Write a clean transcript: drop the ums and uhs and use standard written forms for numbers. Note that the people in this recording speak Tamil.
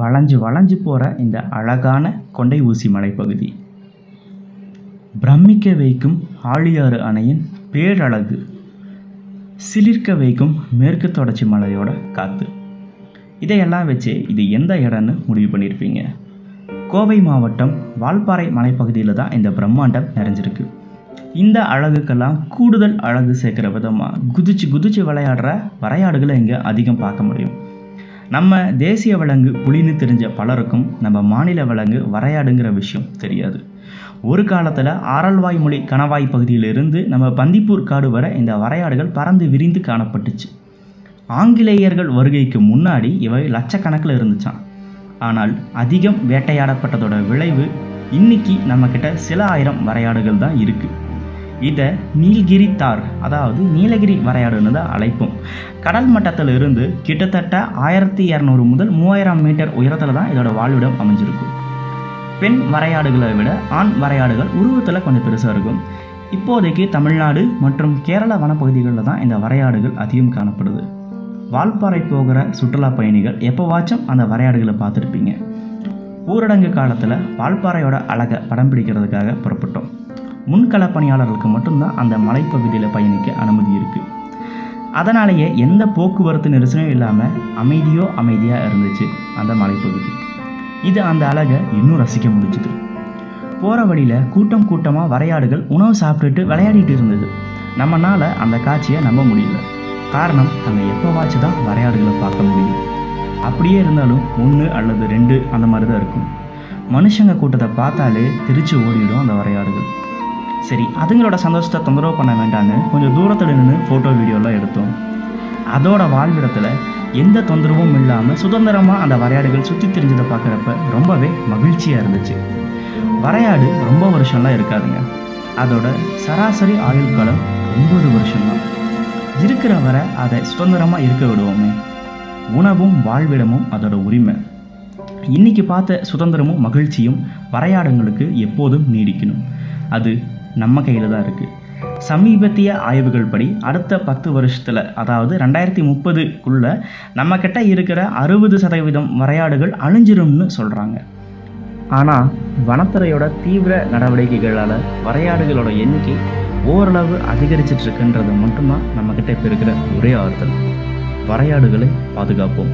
வளைஞ்சு வளைஞ்சு போகிற இந்த அழகான கொண்டை ஊசி மலைப்பகுதி. பிரமிக்க வைக்கும் ஆழியாறு அணையின் பேரழகு, சிலிர்க்க வைக்கும் மேற்கு தொடர்ச்சி மலையோட காற்று, இதையெல்லாம் வச்சு இது எந்த இடம்னு முடிவு பண்ணியிருப்பீங்க. கோவை மாவட்டம் வால்பாறை மலைப்பகுதியில் தான் இந்த பிரம்மாண்டம் நிறைஞ்சிருக்கு. இந்த அழகுக்கெல்லாம் கூடுதல் அழகு சேர்க்குற விதமாக குதிச்சு குதிச்சு விளையாடுற வரையாடுகளை இங்கே அதிகம் பார்க்க முடியும். நம்ம தேசிய விலங்கு புலின்னு தெரிஞ்ச பலருக்கும் நம்ம மாநில விலங்கு வரையாடுங்கிற விஷயம் தெரியாது. ஒரு காலத்தில் ஆரல்வாய்மொழி கணவாய் பகுதியிலிருந்து நம்ம பந்திப்பூர் காடு வரை இந்த வரையாடுகள் பறந்து விரிந்து காணப்பட்டுச்சு. ஆங்கிலேயர்கள் வருகைக்கு முன்னாடி இவை லட்சக்கணக்கில் இருந்துச்சான். ஆனால் அதிகம் வேட்டையாடப்பட்டதோட விளைவு இன்னைக்கு நம்மக்கிட்ட சில ஆயிரம் வரையாடுகள் தான் இருக்குது. இதை நீல்கிரி தார், அதாவது நீலகிரி வரையாடுன்னு தான் அழைப்போம். கடல் மட்டத்தில் இருந்து கிட்டத்தட்ட 1200 முதல் 3000 மீட்டர் உயரத்தில் தான் இதோட வாழ்விடம் அமைஞ்சிருக்கும். பெண் வரையாடுகளை விட ஆண் வரையாடுகள் உருவத்தில் கொஞ்சம் பெருசாக இருக்கும். இப்போதைக்கு தமிழ்நாடு மற்றும் கேரள வனப்பகுதிகளில் தான் இந்த வரையாடுகள் அதிகம் காணப்படுது. வால்பாறை போகிற சுற்றுலா பயணிகள் எப்போவாச்சும் அந்த வரையாடுகளை பார்த்துருப்பீங்க. ஊரடங்கு காலத்தில் வால்பாறையோட அழகை படம் பிடிக்கிறதுக்காக புறப்பட்டோம். முன்கள பணியாளர்களுக்கு மட்டும்தான் அந்த மலைப்பகுதியில் பயணிக்க அனுமதி இருக்குது. அதனாலேயே எந்த போக்குவரத்து நெரிசலும் இல்லாமல் அமைதியாக இருந்துச்சு அந்த மலைப்பகுதி. இது அந்த அழகை இன்னும் ரசிக்க முடிஞ்சுது. போகிற வழியில் கூட்டம் கூட்டமாக வரையாடுகள் உணவு சாப்பிட்டுட்டு விளையாடிட்டு இருந்தது. நம்மளால் அந்த காட்சியை நம்ப முடியல. காரணம், அங்கே எப்போவாச்சு தான் வரையாடுகளை பார்க்க முடியும். அப்படியே இருந்தாலும் 1 அல்லது 2 அந்த மாதிரி தான் இருக்கும். மனுஷங்க கூட்டத்தை பார்த்தாலே திருச்சி ஓடிடும் அந்த வரையாடுகள். சரி, அதுங்களோட சந்தோஷத்தை தொந்தரவு பண்ண வேண்டான்னு கொஞ்சம் தூரத்தில் நின்று ஃபோட்டோ வீடியோலாம் எடுத்தோம். அதோட வாழ்விடத்தில் எந்த தொந்தரவும் இல்லாமல் சுதந்திரமாக அந்த வரையாடுகள் சுற்றி தெரிஞ்சதை பார்க்குறப்ப ரொம்பவே மகிழ்ச்சியாக இருந்துச்சு. வரையாடு ரொம்ப வருஷம்லாம் இருக்காதுங்க. அதோட சராசரி ஆயுள் காலம் 9 வருஷம்தான். இருக்கிற வரை அதை சுதந்திரமாக இருக்க விடுவோமே. உணவும் வாழ்விடமும் அதோட உரிமை. இன்னைக்கு பார்த்த சுதந்திரமும் மகிழ்ச்சியும் வரையாடுங்களுக்கு எப்போதும் நீடிக்கணும். அது நம்ம கையில் தான் இருக்குது. சமீபத்திய ஆய்வுகள் படி அடுத்த 10 வருஷத்தில், அதாவது 2030க்குள்ள நம்மக்கிட்ட இருக்கிற 60% வரையாடுகள் அழிஞ்சிரும்னு சொல்கிறாங்க. ஆனால் வனத்துறையோட தீவிர நடவடிக்கைகளால் வரையாடுகளோட எண்ணிக்கை ஓரளவு அதிகரிச்சிட்டு இருக்குன்றது மட்டும்தான் நம்மக்கிட்ட இப்போ இருக்கிற ஒரே ஆறுதல். வரையாடுகளை பாதுகாப்போம்.